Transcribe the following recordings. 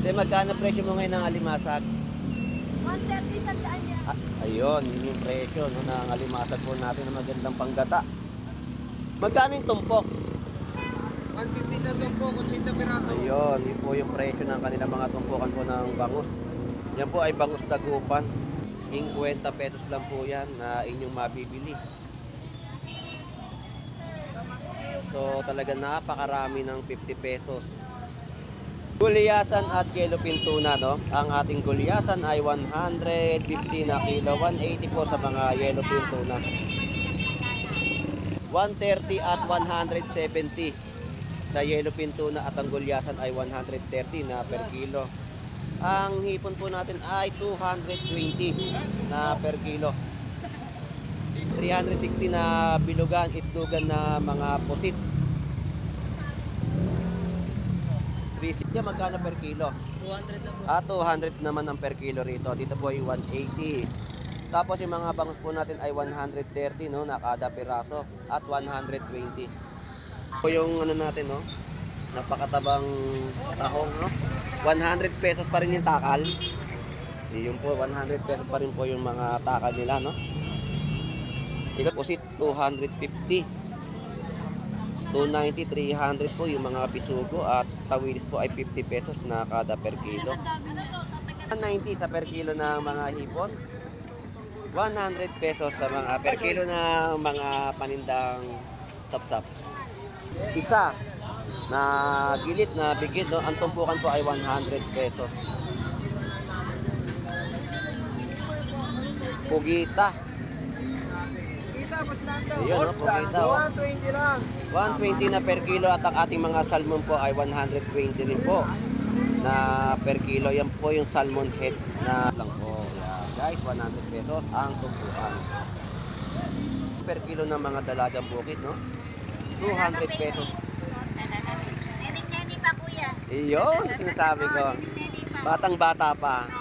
Magkano presyo mo ngayon ng alimasag? 130 sa daan yan. Ayun, yun yung presyo no, ng alimasag po natin na magandang panggata. Magkano yung tumpok? 150 sa tumpok, 80 piraso. Ayun, yun po yung presyo ng kanilang mga tumpukan po ng bangus. Yan po ay bangus dagupan. 50 pesos lang po yan na inyong mabibili. So talaga napakarami ng 50 pesos. Gulyasan at yellowfin tuna, no? Ang ating gulyasan ay 150 na kilo, 180 po sa mga yellowfin tuna. 130 at 170 sa yellowfin tuna at ang gulyasan ay 130 na per kilo. Ang hipon po natin ay 220 na per kilo. 360 na bilugan, itlugan na mga pusit. 360 magkano per kilo? 200 na po. 200 naman ang per kilo rito. Dito po ay 180. Tapos yung mga bangus po natin ay 130 no, na kada piraso at 120. Po yung ano natin no, napakatabang tahong no. 100 pesos pa rin yung takal. Yun po, 100 pesos pa rin po yung mga takal nila no. Ito po si 250. 290, 300 po yung mga bisugo at tawilis po ay 50 pesos na kada per kilo. 190 sa per kilo ng mga hipon. 100 pesos sa mga per kilo ng mga panindang sapsap. Isa na gilit na bigit, no? Ang tumpukan po ay 100 pesos. Pugita. Ayun, no? Pugita. 120 lang. 120 na per kilo at ang ating mga salmon po ay 120 rin po na per kilo. Yan po yung salmon head na lang po. Yan, guys, 100 pesos ang tumpukan. Per kilo ng mga dalagang bukid, no? 200 pesos. Nening-neni pa kuya. Iyon, sinasabi ko. Nening-neni pa. Batang-bata pa.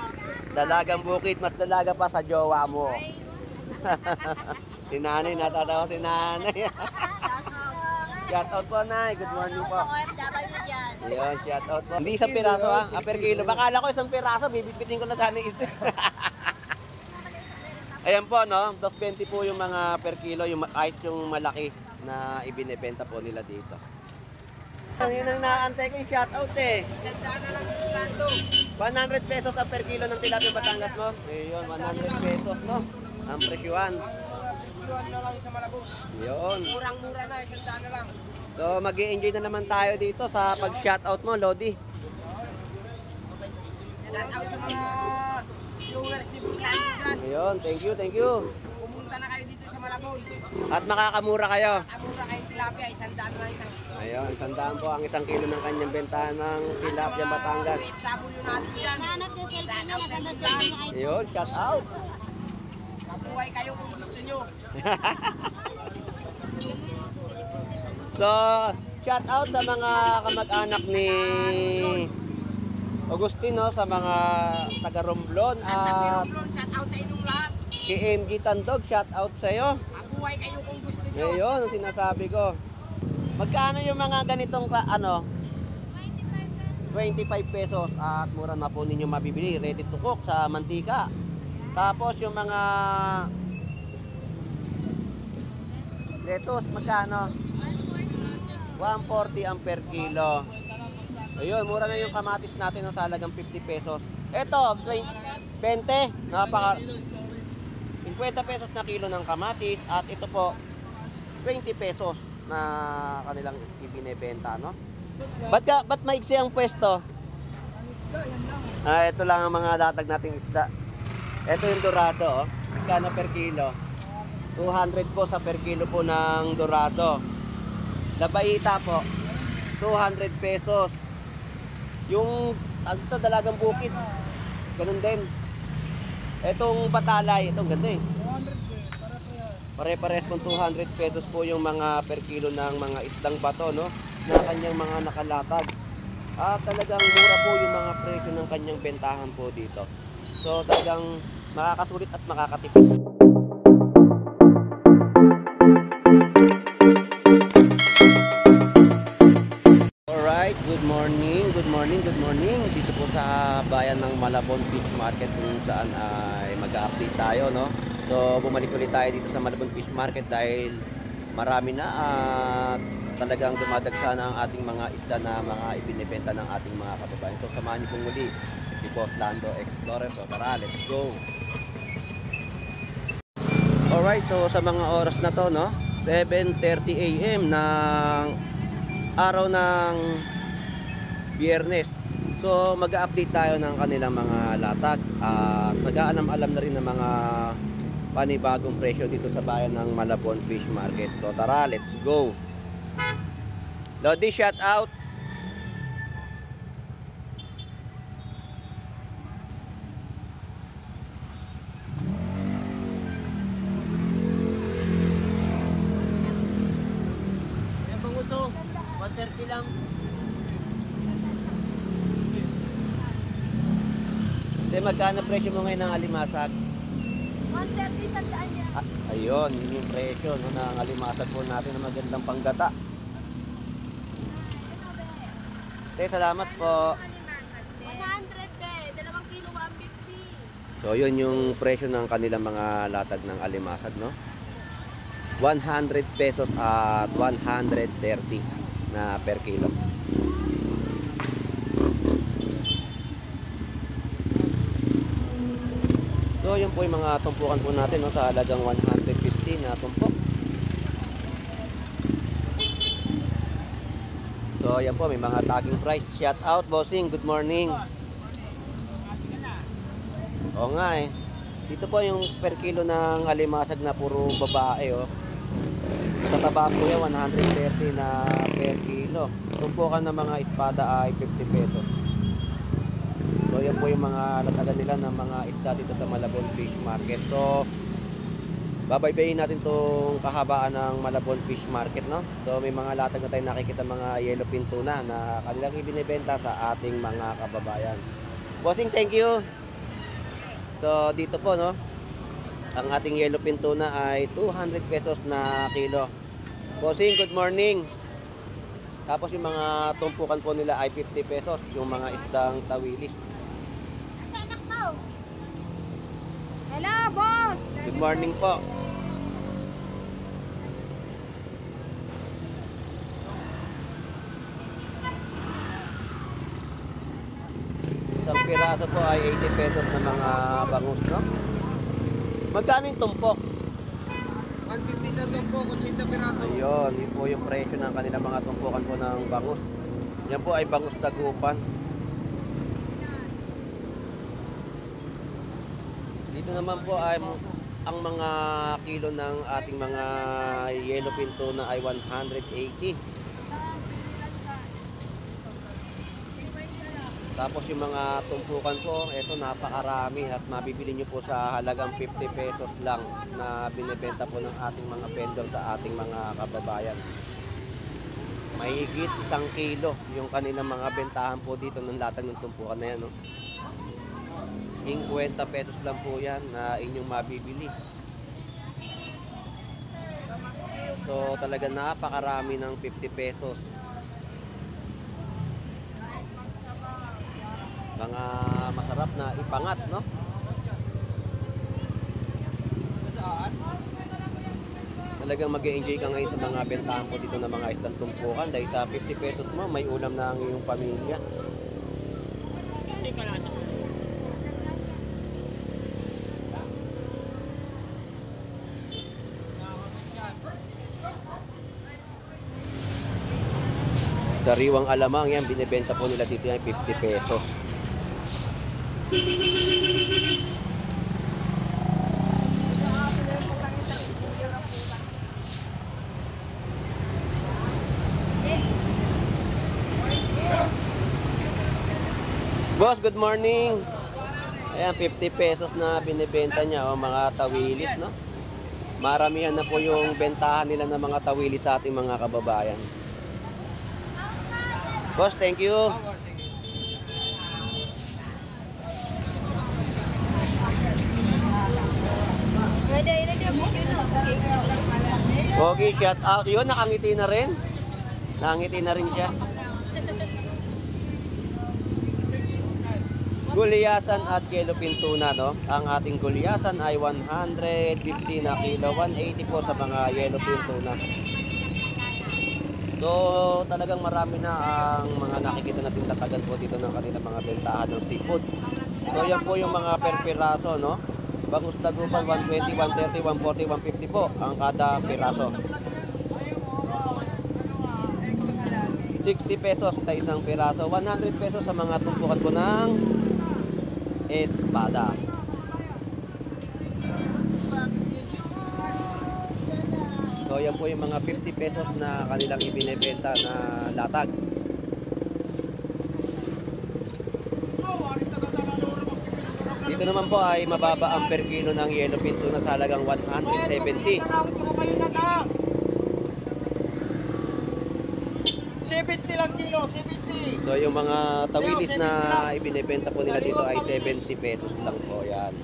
Dalagang bukid, mas dalaga pa sa jowa mo. Si nanay, natatawa si nanay. Shout out po, Nay. Good morning po. OFW dyan. Ayun, shout out po. Hindi isang piraso ha, per kilo. Bakala ko isang piraso, bibipitin ko na sana isa. Ayan po, no? 220 po yung mga per kilo, yung kahit yung malaki na ibinebenta po nila dito. Yun ang naantay ko yung shout out eh. Sandaan na lang yung slando. 100 pesos ang per kilo ng tilapia Batangas mo. Ayun, 100 pesos, no? Ang presyuan. Iwan na lang sa Malabos. Yun. Murang-mura na, sandaan na lang. So, mag-i-enjoy na naman tayo dito sa pag-shoutout mo, Lodi. Shout out sa mga viewers ni Buslando dyan. Ayun, thank you, thank you. Pumunta na kayo dito sa Malabon. At makakamura kayo. Mura kayong tilapia, isandaan na isang kilo. Ayun, 100 po ang isang kilo ng kanyang bentahan ng tilapia Batangas. OFW natin dyan. Hanap ng cellphone niya, nasa cellphone niya ay Ayun, shout out. Kabuhay kayo kung gusto nyo. So, shout out sa mga kamag-anak ni Agustino, sa mga taga Romblon Santa at Romblon, shout out sa inyong lahat. si MG Tandog, shout out sa iyo. Kabuhay kayo kung gusto nyo. Ayun, ang sinasabi ko. Magkano yung mga ganitong ano? 25 pesos at mura na po ninyo mabibili, ready to cook sa mantika. Tapos yung mga lettuce, magkano? 140 ang per kilo. Ayun, mura na yung kamatis natin sa halagang 50 pesos. Ito, 20, napaka 50 pesos na kilo ng kamatis at ito po 20 pesos na kanilang ibinebenta, no? Ba't maiksi ang pwesto? Ang isda, yan lang. Ito lang ang mga datag nating isda. Ito yung dorado, oh. Kano per kilo? 200 po sa per kilo po ng dorado. Labaita po, 200 pesos. Yung ito, dalagang bukid, ganun din. Itong patalay, itong ganda eh. 200 Pare-pares po 200 pesos po yung mga per kilo ng mga isdang bato, no? Na kanyang mga nakalatag. At talagang mura po yung mga presyo ng kanyang bentahan po dito. So talagang makakasulit at makakatipid. Alright, good morning. Good morning, good morning. Dito po sa bayan ng Malabon Fish Market kung saan ay mag-update tayo, no? So, bumalik ulit tayo dito sa Malabon Fish Market dahil marami na at talagang dumadagsa na ang ating mga isda na mga ibinibenta ng ating mga kababayan. So, samahan niyo pong muli si Boss Lando Explorer. So, tara, let's go! Alright, so sa mga oras na to, no? 7:30 AM ng araw ng Biyernes. So mag-update tayo ng kanilang mga latag at mag-aalam-alam na rin ng mga panibagong presyo dito sa bayan ng Malabon Fish Market. So tara, let's go. Lodi, shout out. Yung banguso, 130 lang. Magkano presyo mo ngayon ng alimasag? 130 sandaan yan. Ayun, yun yung presyo no, ng alimasag po natin na magandang panggata. Salamat po. 100 be, 2 kilo 150. So yun yung presyo ng kanilang mga latag ng alimasag, no? 100 pesos at 130 na per kilo. So yun po yung mga tumpukan po natin, no, sa halagang 150 na tumpok. So yan po, may mga tagging price. Shout out, bossing, good morning. Oo nga eh. Dito po yung per kilo ng alimasag na puro babae, oh. Tataba po yan, 130 na per kilo. Tumpukan ng mga espada ay 50 pesos. So yan po yung mga latagan nila ng mga isda dito sa Malabon Fish Market. So babaybayin natin tong kahabaan ng Malabon Fish Market, no? So may mga latag na tayo nakikita, mga yellowfin tuna na kanilang ibinibenta sa ating mga kababayan. Bossing, thank you. So dito po, no, ang ating yellowfin tuna ay 200 pesos na kilo. Bossing, good morning. Tapos yung mga tumpukan po nila ay 50 pesos, yung mga isdang tawilis. Hello, boss! Good morning po. Isang piraso po ay 80 pesos na mga bangus, no? Magkano yung tumpok? 150 sa tumpo, 80 piraso. Ayun, yun po yung presyo ng kanilang mga tumpukan po ng bangus. Yan po ay bangus tagupan. Dito naman po ay ang mga kilo ng ating mga yellowfin tuna ay 180. Tapos yung mga tumpukan po, eto napakarami at mabibili nyo po sa halagang 50 pesos lang na binibenta po ng ating mga vendor sa ating mga kababayan. Mahigit 1 kilo yung kanilang mga bentahan po dito ng latag ng tumpukan na yan, no? 50 pesos lang po yan na inyong mabibili. So talaga napakarami ng 50 pesos. Mga masarap na ipangat, no? Talagang mag-enjoy ka ngayon sa mga bentahan po dito ng mga isdang tumpukan dahil sa 50 pesos mo may ulam na ang iyong pamilya. Sariwang alamang yan, binibenta po nila dito yan 50 pesos. Boss, good morning. Ayan, 50 pesos na binibenta niya, oh, mga tawilis, no? Maramihan na po yung bentahan nila ng mga tawilis sa ating mga kababayan. Boss, thank you. Okay, shout out. Yun, nakangiti na rin. Nakangiti na rin siya. Gulyasan at yellowfin tuna, no? Ang ating gulyasan ay 150 na kilo, 180 po sa mga yellowfin tuna. So, talagang marami na ang mga nakikita natin tatagan po dito ng kanilang mga bentahan ng seafood. So, yan po yung mga per piraso, no? Bangus Dagupan, 120, 130, 140, 150 po ang kada piraso. 60 pesos sa isang piraso, 100 pesos sa mga tumpukan po ng espada. So yan po yung mga 50 pesos na kanilang ibinebenta na latag. Dito naman po ay mababa ang per kilo ng yellowfin tuna sa halagang 170. 70 lang kilo, 70. So yung mga tawilis na ibinebenta po nila dito ay 70 pesos lang po yan.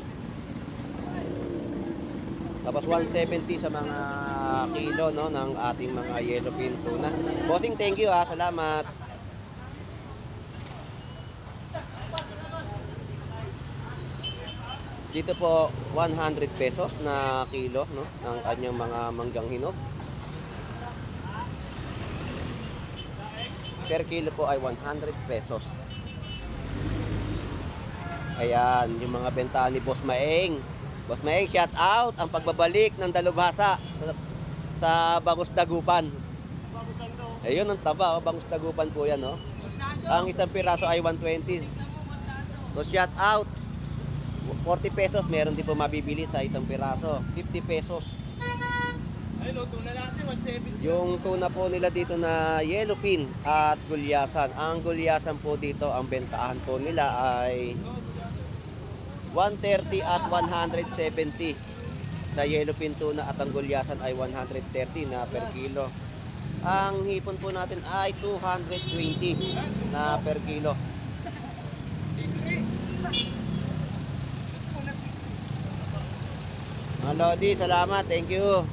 Tapos 170 sa mga kilo, no, ng ating mga yellowfin tuna. Bossing, thank you ha, salamat. Dito po 100 pesos na kilo, no, ng kanyang mga manggang hinog. Per kilo po ay 100 pesos. Ayan, yung mga benta ni Boss Maeng. Boss Maeng, shout out ang pagbabalik ng dalubhasa sa Bangus Dagupan. Ayun ang taba, oh, Bangus Dagupan po yan, no? Ang isang piraso ay 120. So shout out. 40 pesos, meron din po mabibili sa isang piraso. 50 pesos. Ayun, tuna natin, 170. Yung tuna po nila dito na yellowfin at gulyasan. Ang gulyasan po dito, ang bentahan po nila ay 130 at 170. Sa yellowfin tuna at ang gulyasan ay 130 na per kilo. Ang hipon po natin ay 220 na per kilo. Lodi, salamat. Thank you.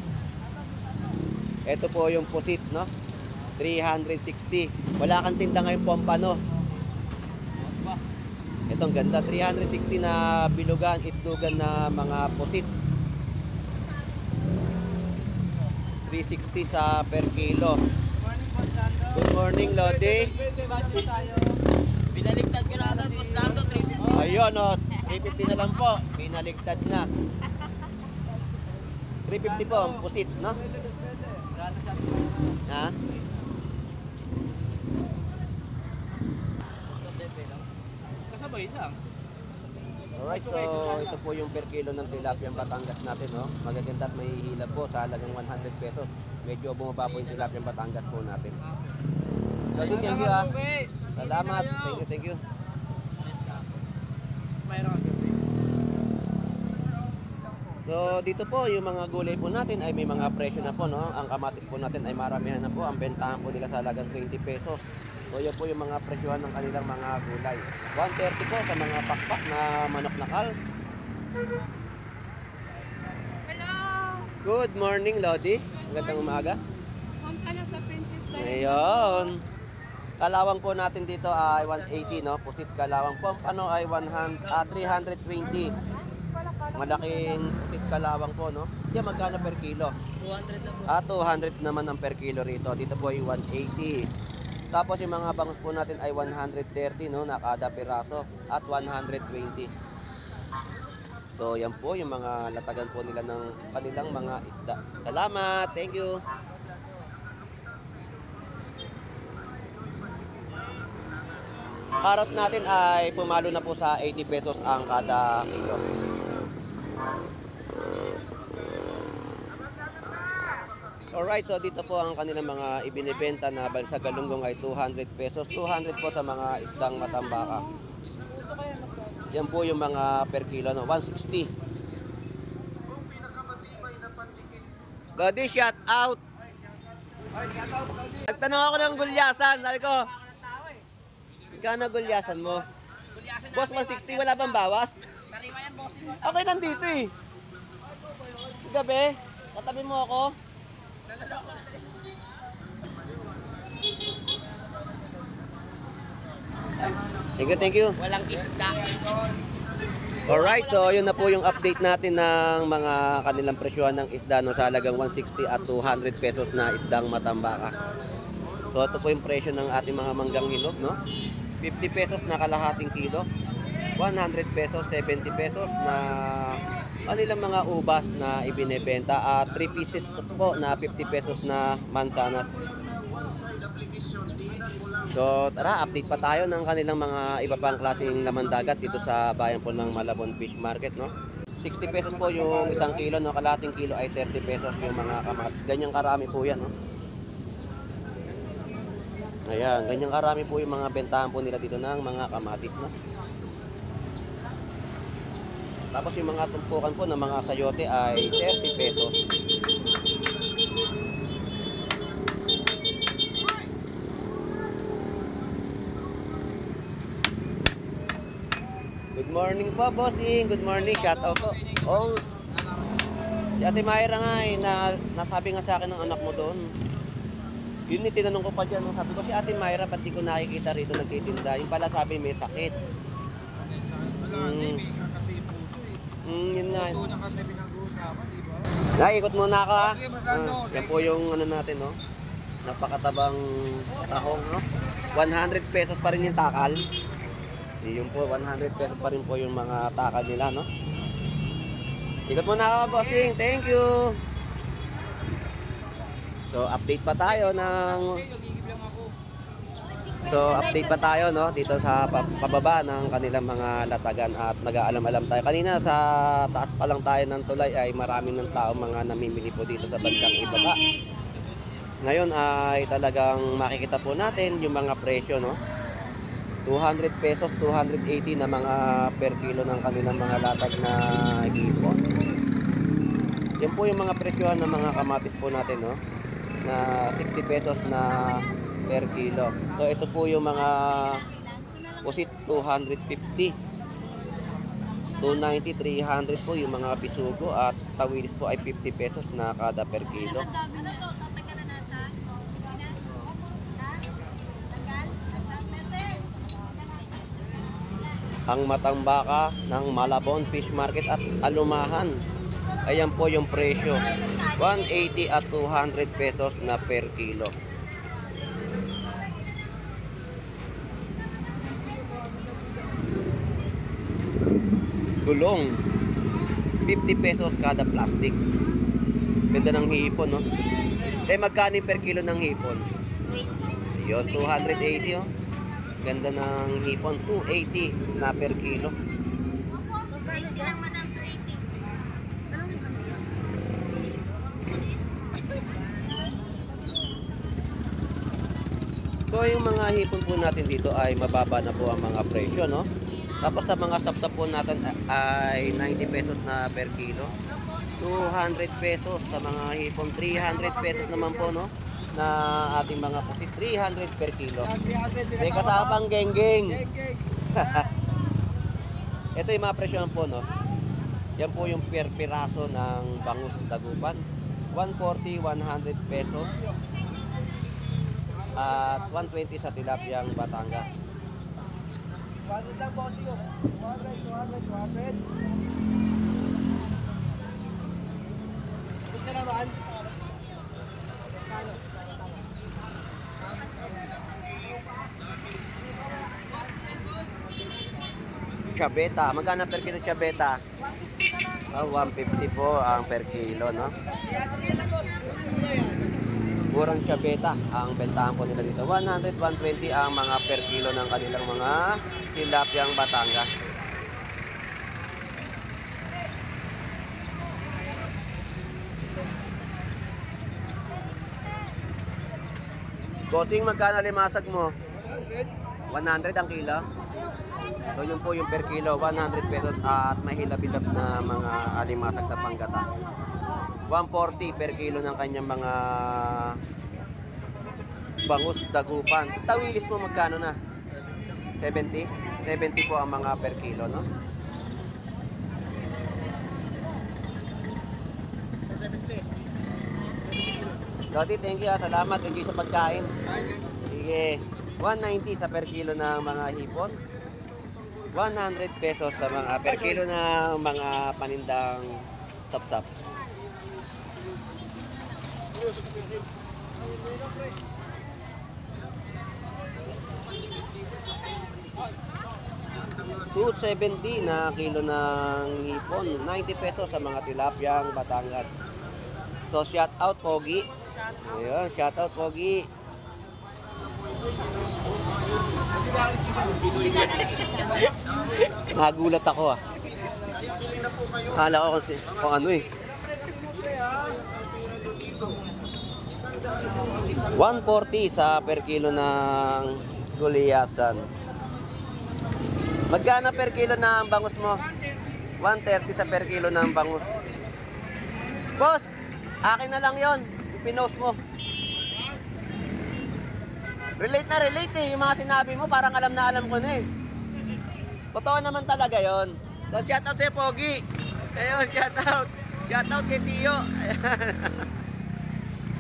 Ito po yung pusit, no? 360. Wala kang tinda ngayon pompano. Ito ang ganda. 360 na bilugan, itlugan na mga pusit. 360 sa per kilo. Good morning, Lodi. Pinaligtad ko na agad, Boss Lando, 350. Ayun, no? 350 na lang po. Pinaligtad na. 350 po ang pusit, no? Ha? Kasabay isang. Alright, so ito po yung per kilo ng tilapia Batangas natin, no? Magaganda at may hila po sa halagang 100 pesos. Medyo bumaba po yung tilapia Batangas po natin. So, thank you ha. Salamat. Thank you. Mayroon. So dito po yung mga gulay po natin ay may mga presyo na po, no? Ang kamatis po natin ay maramihan na po. Ang bentahan po nila sa halagang 20 pesos. So yun po yung mga presyohan ng kanilang mga gulay. 130 po sa mga pakpak na manok na kals. Hello! Good morning, Lodi. Magandang umaga. Punta na sa Princess tayo. Ngayon, kalawang po natin dito ay 180, no? Pusit kalawang po. Ano ay 320. Malaking pusit kalawang po, no? Yan, magkano per kilo? 200 na po. 200 naman ang per kilo rito. Dito po ay 180. Tapos yung mga bangus po natin ay 130, no? Na kada piraso. At 120. So, yan po yung mga latagan po nila ng kanilang mga isda. Salamat! Thank you! Karot natin ay pumalo na po sa 80 pesos ang kada kilo. Alright, so dito po ang kanilang mga ibinibenta na balsa galunggong ay 200 pesos. 200 po sa mga isdang matambaka. Yan po yung mga per kilo, no? 160. Lodi, shout out! Nagtanong ako ng gulyasan. Sabi ko, magkano gulyasan mo? Boss, 160, wala bang bawas? Okay lang dito eh. Gabi, katabi mo ako. Thank you. Walang isda. Alright, so yun na po yung update natin ng mga kanilang presyohan ng isda no, sa halagang 160 at 200 pesos na isdang matambaka. So ito po yung presyo ng ating mga manggang hinog, no? 50 pesos na kalahating kilo, 100 pesos, 70 pesos na kanilang mga ubas na ibinebenta at 3 pieces po na 50 pesos na mansanas. So tara, update pa tayo ng kanilang mga iba pang klaseng laman dagat dito sa bayan po ng Malabon Fish Market, no? 60 pesos po yung isang kilo, no? Kalahating kilo ay 30 pesos yung mga kamatis. Ganyang karami po yan, no? Ayan, ganyang karami po yung mga bentahan po nila dito ng mga kamatis, no? Tapos yung mga tumpukan po ng mga sayote ay 30 pesos. Good morning po, bossing. Good morning. Shout out po. Oh, si Ate Mayra nga nasabi nga sa akin ng anak mo doon. Yun tinanong ko pa dyan. Sabi ko si Ate Mayra, ba't di ko nakikita rito nagtitinda? Yung pala sabi may sakit. Yun nga. Puso niya kasi pinag-uusapan, di ba? Nakikot muna ako ha. Yan po yung ano natin, no? Napakatabang tahong, no? 100 pesos pa rin yung takal. Yun po, 100 pesos pa rin po yung mga takal nila, no? Ikot muna ako, bossing. Thank you. So, update pa tayo ng... no? Dito sa pababa ng kanilang mga latagan at nag-aalam-alam tayo. Kanina sa taas pa lang tayo ng tulay ay marami ng tao mga namimili po dito sa bandang ibaba. Ngayon ay talagang makikita po natin yung mga presyo, no? 200 pesos, 280 na mga per kilo ng kanilang mga latag na hipon. Yan po yung mga presyohan ng mga kamatis po natin, no? Na 60 pesos na per kilo. So ito po yung mga pusit 250, 290, 300 po yung mga bisugo at tawilis po ay 50 pesos na kada per kilo. Ang matambaka ng Malabon Fish Market at Alumahan. Ayan po yung presyo. 180 at 200 pesos na per kilo. Gulong. 50 pesos kada plastic. Ganda ng hipon, no? Magkano per kilo ng hipon? Yun, 280, oh. Ganda ng hipon, 280 na per kilo. So yung mga hipon po natin dito ay mababa na po ang mga presyo, no? Tapos sa mga sapsap po natin ay 90 pesos na per kilo. 200 pesos sa mga hipon, 300 pesos naman po, no? Na ating mga pusit, 300 per kilo. May kasapang geng-geng. Ito yung mga presyo po, no? Yan po yung per piraso ng bangus dagupan. 140, 100 pesos. At 120 sa tilapiyang Batangas. 200 lang, boss yun. 200. Gusto ka naman? Chabeta, magkano per kilo chabeta? 150 po ang per kilo, no? Purang chabeta ang bentahan po nila dito. 100, 120 ang mga per kilo ng kanilang mga tilapiyang Batangas. Boting, magkano limasag mo? 100 ang kilo. So yun po yung per kilo, 100 pesos at may hilab-hilab na mga alimasag na panggata. 140 per kilo ng kanyang mga bangus dagupan. Tawilis mo magkano na? 70? 70 po ang mga per kilo, no? Lodi, thank you. Salamat. Enjoy sa pagkain. Sige. 190 sa per kilo ng mga hipon. 100 pesos sa mga per kilo na mga panindang sapsap. $2.70 na kilo ng hipon, 90 pesos sa mga tilapyang Batangas. So shout out Pogi. Ayun, shout out Pogi. Nagulat ako ah. Akala ko kasi kung ano eh. 140 sa per kilo ng guliyasan. Magkano per kilo na ang bangus mo? 130 sa per kilo na ang bangus. Boss, akin na lang yon. Pinost mo. Relate na relate eh. Yung mga sinabi mo, parang alam na alam ko na eh. Totoo naman talaga yon. So, shoutout sa'yo, Pogi. Ayun, shoutout. Shoutout kay Tio.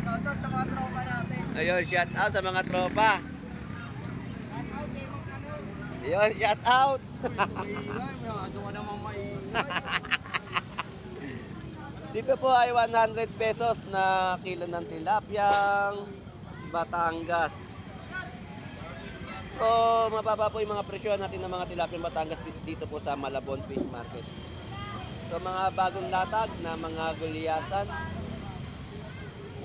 Shoutout sa mga tropa natin. Ayun, shoutout sa mga tropa. Ayun, shoutout. Ano ka naman maingay. Dito po ay 100 pesos na kilo ng tilapyang Batangas. So, mababa po yung mga presyo natin ng mga tilapyang Batangas dito po sa Malabon Fish Market. So, mga bagong latag na mga gulyasan.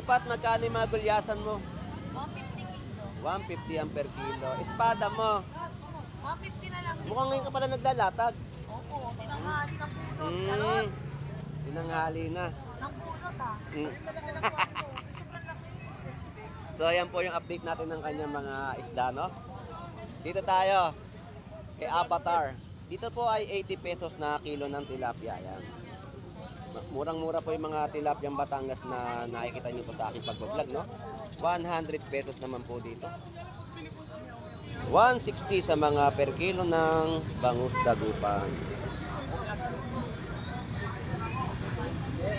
Ipat, magkano yung mga gulyasan mo? 150 kilo. 150 ang per kilo. Espada mo, 150 na lang din. mukhang ngayon ka pala naglalatag. Opo, tinanghali ng pulot. Charot. Tinanghali na. Ng pulot ha. Mm. So, ayan po yung update natin ng kanyang mga isda, no? Dito tayo, kay Avatar. Dito po ay 80 pesos na kilo ng tilapia. Ayan. Murang-mura po yung mga tilapyang Batangas na nakikita niyo po sa aking pag-vlog, no? 100 pesos naman po dito. 160 sa mga per kilo ng bangus dagupan.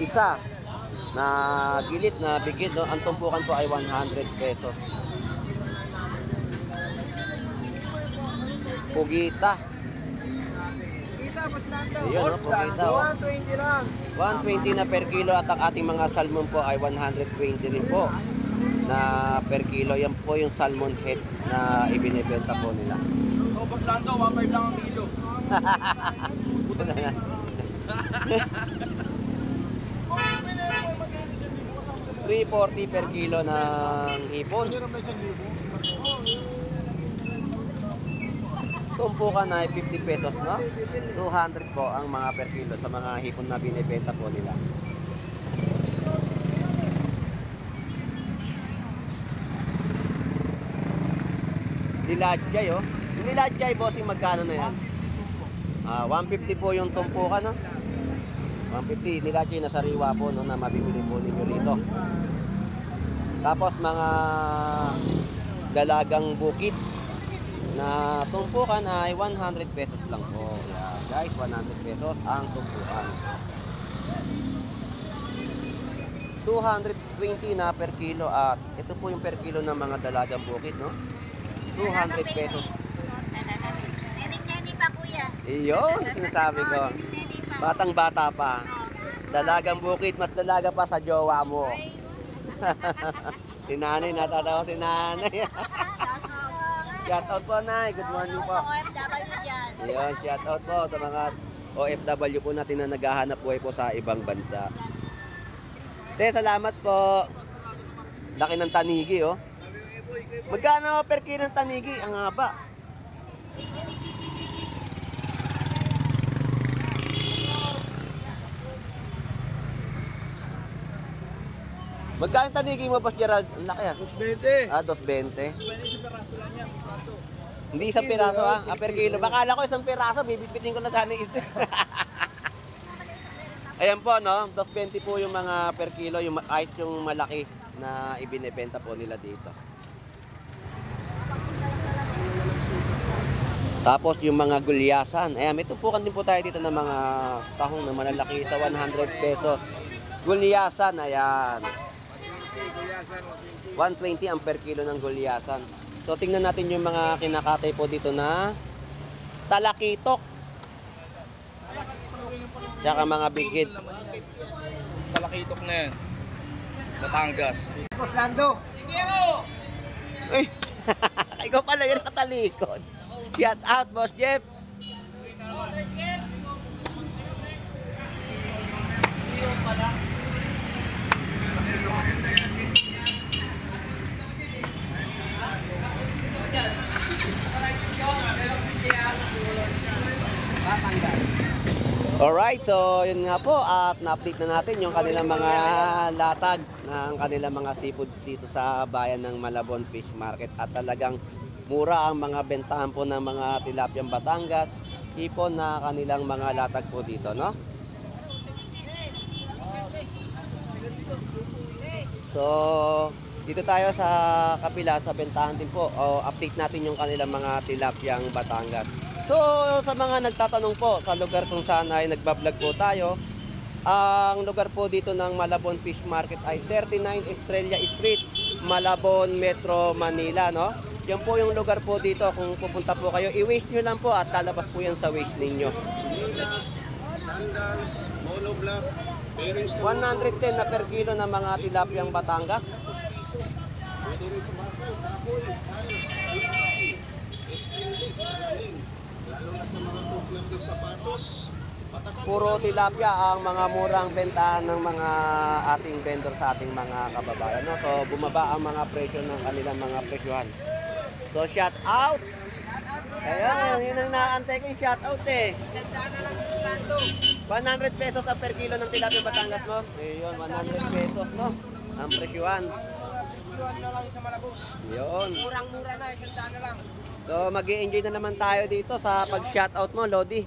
Isa na gilid na bigid, no? Ang tumpukan po ay 100 pesos. Pugita. Kita, mas nando. Ayun, no? Pugita. Oh. 120 lang. 120 na per kilo at ang ating mga salmon po ay 120 rin po na per kilo. Yan po yung salmon head na ibinibenta po nila. Tapos lang daw, 1.5 lang ang kilo. Ito na nga. 340 per kilo ng hipon. Tumpukan na ay 50 pesos, no? 200 po ang mga per kilo sa mga hipon na binibenta po nila. Dilajay, oh. Yung dilajay, bossing, magkano na yan? 150 po yung tumpukan, no? 150, nilajay na sariwa po, no, na mabibili po ninyo rito. Tapos mga dalagang bukid na tumpukan ay 100 pesos lang po. Yeah, guys, 100 pesos ang tumpukan. 220 na per kilo at ito po yung per kilo ng mga dalagang bukid, no? 200 pesos. Neni pa kuya. Iyon, sinasabi ko. Neni pa. Batang-bata pa. Dalagang bukid, mas dalaga pa sa jowa mo. Si nanay, natatawa si nanay. Shout out po, Nay. Good morning po. OFW dyan. Ayun, shout out po sa mga OFW po natin na naghahanap buhay po sa ibang bansa. Te, salamat po. Laki ng tanigi, oh. Magkano per kilo ng tanigi? Ang haba. Magkano yung tanigi mo, Boss Gerald? Ang laki, ah. 220. 2.20. 20 piraso lang yan. Hindi isang piraso, ah. Per kilo. Bakala ko isang piraso, bibipitin ko na sana isa. Ayan po, no? 2.20 po yung mga per kilo, yung kahit yung malaki na ibinebenta po nila dito. Tapos yung mga gulyasan. Ayan, may tumpukan din po tayo dito ng mga tahong na malalaki. Ito, 100 pesos. Gulyasan, ayan. 120 ang per kilo ng gulyasan. So, tingnan natin yung mga kinakatay po dito na talakitok. Tsaka mga bigid. Talakitok na yan. Batangas. Boss Lando. Uy, ikaw pala yung natalikod. Shout out, Boss Jeff. Alright, so yun nga po at na-update na natin yung kanilang mga latag ng kanilang mga seafood dito sa bayan ng Malabon Fish Market at talagang mura ang mga bentahan po ng mga tilapiyang Batangas, hipon na kanilang mga latag po dito, no? So, dito tayo sa kapila sa bentahan din po. O, update natin yung kanilang mga tilapiyang Batangas. So, sa mga nagtatanong po sa lugar kung saan ay nagbablog po tayo, ang lugar po dito ng Malabon Fish Market ay 39 Estrella Street, Malabon, Metro Manila, no? Yan po yung lugar po dito. Kung pupunta po kayo, i-wish nyo lang po at lalabas po yan sa wish ninyo. Sandals, monoblock, bearings na 110 na per kilo ng mga tilapiyang Batangas. pwede rin sa bakoy, tayo, stainless, galing. Lalo na sa mga tuklap ng sapatos. Patakan Puro tilapia ang mga murang bentahan ng mga ating vendor sa ating mga kababayan, no? So bumaba ang mga presyo ng kanilang mga presyohan. So shout out. Ayan, yun ang naantay ko yung shout out eh. Sandaan na lang, Boss Lando. 100 pesos ang per kilo ng tilapia Batangas mo. Ayun, 100 pesos, no? Ang presyohan. Yuan na lang sa Malabon. Yun. Murang-mura na, sandaan na lang. So mag-i-enjoy na naman tayo dito sa pag-shout out mo, Lodi.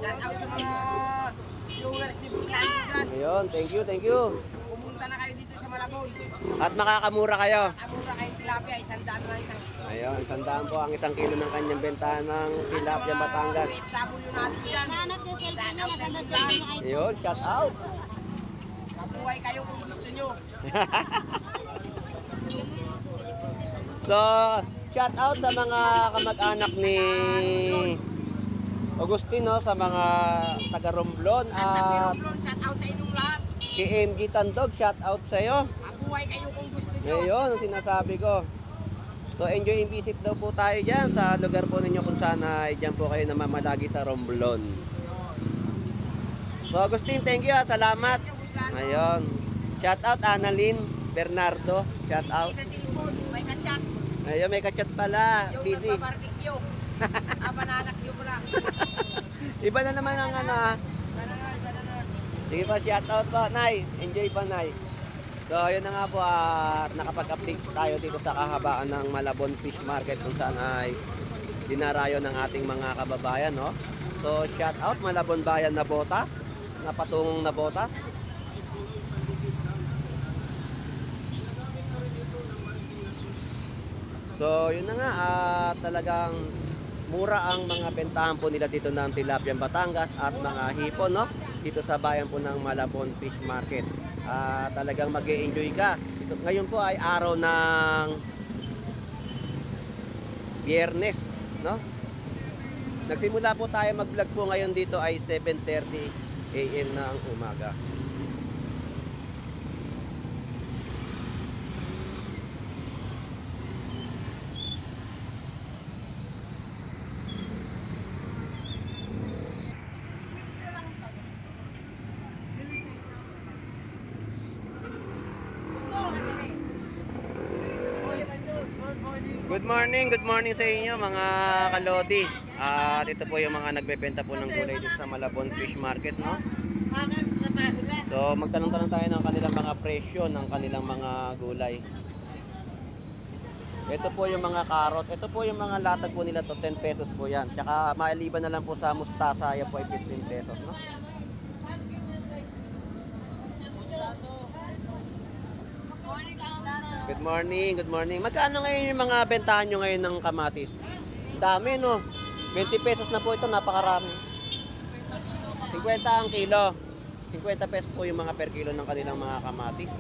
Shout out sa mga viewers ni Boss Lando dyan. Ayun, thank you, thank you. Pumunta na kayo dito sa Malabon. At makakamura kayo. Mura kayong tilapia, isandaan na lang isang kilo. Ayun, 100 po ang isang kilo ng kanyang bentahan ng tilapia Batangas. OFW natin dyan. Hanap ng cellphone niya, nasa cellphone niya ay Ayun, shout out. Kabuhay kayo kung gusto nyo. So, shout out sa mga kamag-anak ni Agustin, no? Sa mga taga Romblon Santa at Romblon, shout out sa inyong lahat. si MG Tandog, shout out sa iyo. Kabuhay kayo kung gusto nyo. Ayun, ang sinasabi ko. So, enjoy and visit daw po tayo dyan sa lugar po ninyo kung saan ay dyan po kayo namamalagi sa Romblon. So, Agustin, thank you, salamat. Ayun. Shout out Annalyn Bernardo, shout out. Sa cellphone, may kachat. Ayun, may kachat pala, Yung busy. nagbabarbecue. Bananak nyo ko lang. Iba na naman ang ano ah. Bananak. Sige pa, shout out po, Nay. Enjoy pa, Nay. So, yun na nga po at nakapag-update tayo dito sa kahabaan ng Malabon Fish Market kung saan ay dinarayo ng ating mga kababayan, no? So, shout out Malabon Bayan na Botas, na patungong na Botas. So, yun na nga at talagang mura ang mga bentahan po nila dito ng tilapiyang Batangas at mga hipon, no? Dito sa bayan po ng Malabon Fish Market. Talagang mag-e-enjoy ka. Ngayon po ay araw ng Biyernes, no? Nagsimula po tayo mag-vlog po ngayon dito ay 7:30 AM na ang umaga. Good morning sa inyo mga kalodi. At ito po yung mga nagbebenta po ng gulay dito sa Malabon Fish Market, no? So magtanong-tanong tayo ng kanilang mga presyo ng kanilang mga gulay. Ito po yung mga karot. Ito po yung mga latag po nila to, 10 pesos po yan. Tsaka maaliban na lang po sa mustasa, yan po ay 15 pesos, no? Good morning. Magkano ngayon yung mga bentahan nyo ngayon ng kamatis? Dami, no? 20 pesos na po ito, napakarami. 50 ang kilo. 50 pesos po yung mga per kilo ng kanilang mga kamatis.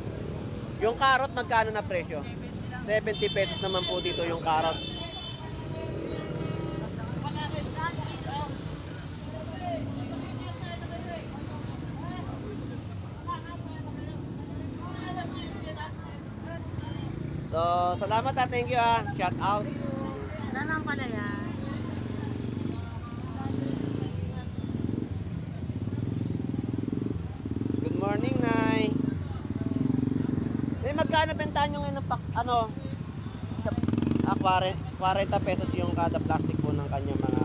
Yung karot, magkano na presyo? 70 pesos naman po dito yung karot. salamat thank you Shout out. Nanang pala yan. Good morning, Nay. Magkano bentahan nyo ngayon ng 40 pesos yung kada plastic po ng kanyang mga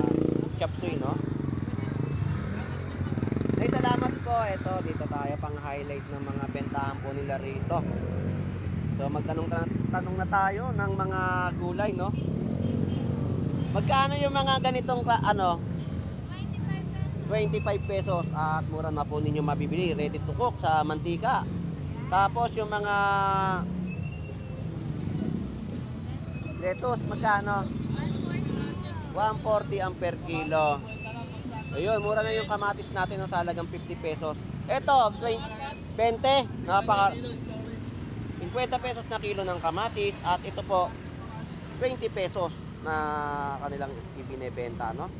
chop suey, no? Ay, salamat po. Ito, dito tayo pang highlight ng mga bentahan po nila rito. So, magtanong na tayo ng mga gulay, no? Magkano yung mga ganitong, 25 pesos at mura na po ninyo mabibili. Ready to cook sa mantika. Tapos yung mga lettuce, magkano? 140 ang per kilo. Ayun, mura na yung kamatis natin sa halagang 50 pesos. Ito, 20. 50 pesos na kilo ng kamatis. At ito po, 20 pesos na kanilang ibinebenta, no?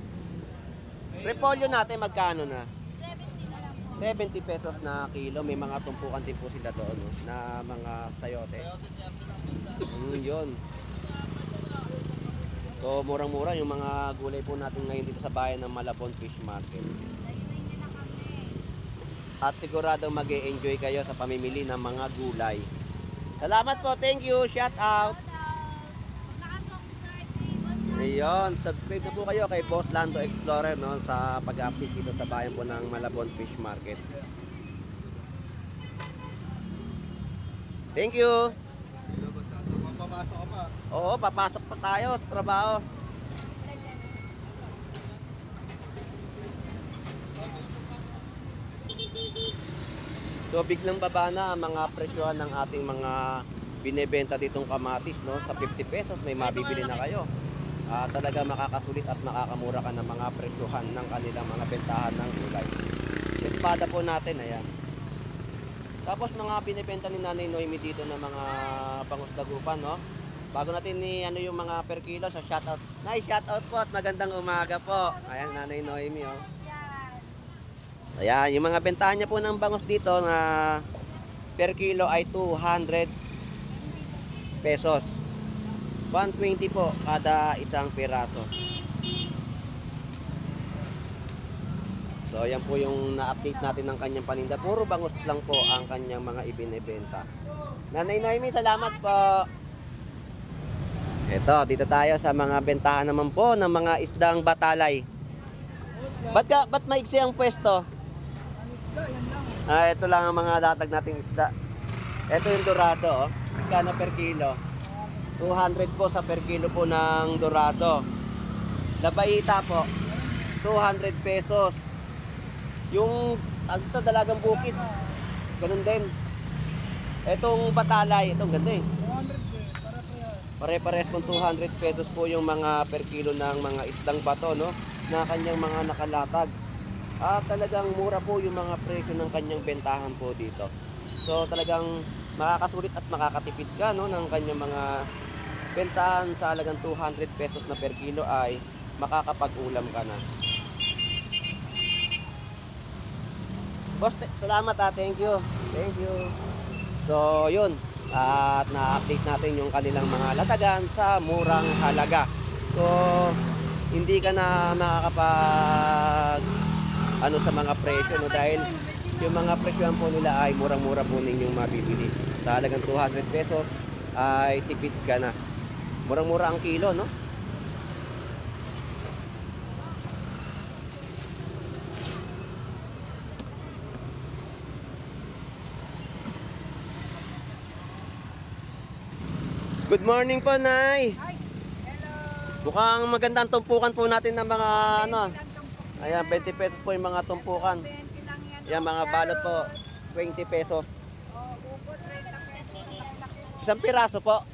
Repolyo natin, magkano na? 70 pesos na kilo. May mga tumpukan din po sila doon, no? Na mga sayote. Yun. So, murang-mura yung mga gulay po natin ngayon dito sa bayan ng Malabon Fish Market. At siguradong mag-e-enjoy kayo sa pamimili ng mga gulay. Salamat po, thank you, shout out. Ayun, subscribe na po kayo kay Boss Lando Explorer, no, sa pag-update dito sa bayan po ng Malabon Fish Market. Thank you. Papasok ka pa. Oo, papasok pa tayo sa trabaho. So biglang baba na ang mga presyohan ng ating mga binebenta ditong kamatis, no? Sa 50 pesos may mabibili na kayo. Talaga makakasulit at makakamura ka ng mga presyohan ng kanilang mga bentahan ng gulay. Espada po natin, ayan. Tapos mga binibenta ni Nanay Noemi dito ng mga bangus dagupan, no? Bago natin yung mga per kilo, so shoutout. Nay, shoutout po at magandang umaga po. Ayan, Nanay Noemi, oh. Ayan, yung mga bentahan niya po ng bangus dito na per kilo ay 200 pesos. 120 po kada isang piraso. So, ayan po yung na-update natin ng kanyang paninda. Puro bangus lang po ang kanyang mga ibinebenta. Nanay Noemi, salamat po. Ito, dito tayo sa mga bentahan naman po ng mga isdang batalay. Ba't maiksi ang pwesto? Ito lang ang mga datag nating isda. Ito yung dorado, oh. Kano per kilo? 200 po sa per kilo po ng dorado. Labaita po, 200 pesos. Yung ito, dalagang bukid, ganun din. Etong batalay, itong ganda eh. Pare-pares po 200 pesos po yung mga per kilo ng mga isdang bato, no? Na kanyang mga nakalatag. Talagang mura po yung mga presyo ng kanyang bentahan po dito. So talagang makakasulit at makakatipid ka, no, ng kanyang mga bentahan sa halagang 200 pesos na per kilo ay makakapag-ulam ka na. Boss, salamat thank you. Thank you. So, yun. At na-update natin yung kanilang mga latagan sa murang halaga. So, hindi ka na makakapag sa mga presyo, no, dahil yung mga presyohan po nila ay murang-mura po ninyong mabibili. Sa halagang 200 pesos ay tipid ka na. Murang-mura ang kilo, no? Good morning po, Nay. Mukhang magandang tumpukan po natin ng mga ayan, 20 pesos po yung mga tumpukan. Ayan, mga balot po, 20 pesos. Isang piraso po.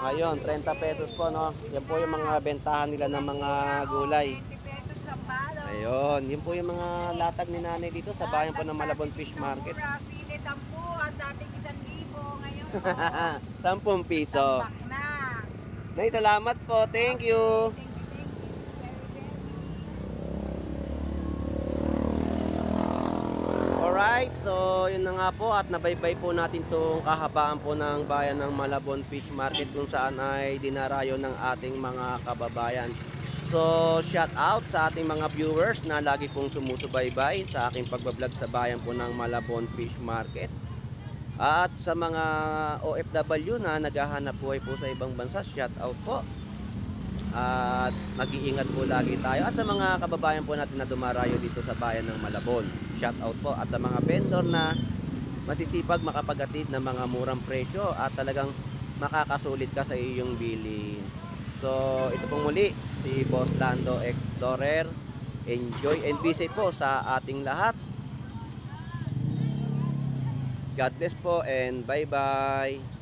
Ayun, 30 pesos po, no? Yan po yung mga bentahan nila ng mga gulay. Ayun, yun po yung mga latag ni Nanay dito sa bayan po ng Malabon Fish Market. 10 piso. Nay, salamat po. Thank you. Alright. Alright, so yun na nga po at nabaybay po natin itong kahabaan po ng bayan ng Malabon Fish Market kung saan ay dinarayo ng ating mga kababayan. So shout out sa ating mga viewers na lagi pong sumusubaybay sa aking pagbablog sa bayan po ng Malabon Fish Market. At sa mga OFW na naghahanap buhay po sa ibang bansa, shout out po. At mag-iingat po lagi tayo. At sa mga kababayan po natin na dumarayo dito sa bayan ng Malabon, shout out po. At sa mga vendor na masisipag makapagatid ng mga murang presyo at talagang makakasulit ka sa iyong bilhin. So ito pong muli si Boss Lando Explorer. Enjoy and be safe po sa ating lahat. God bless po and bye bye.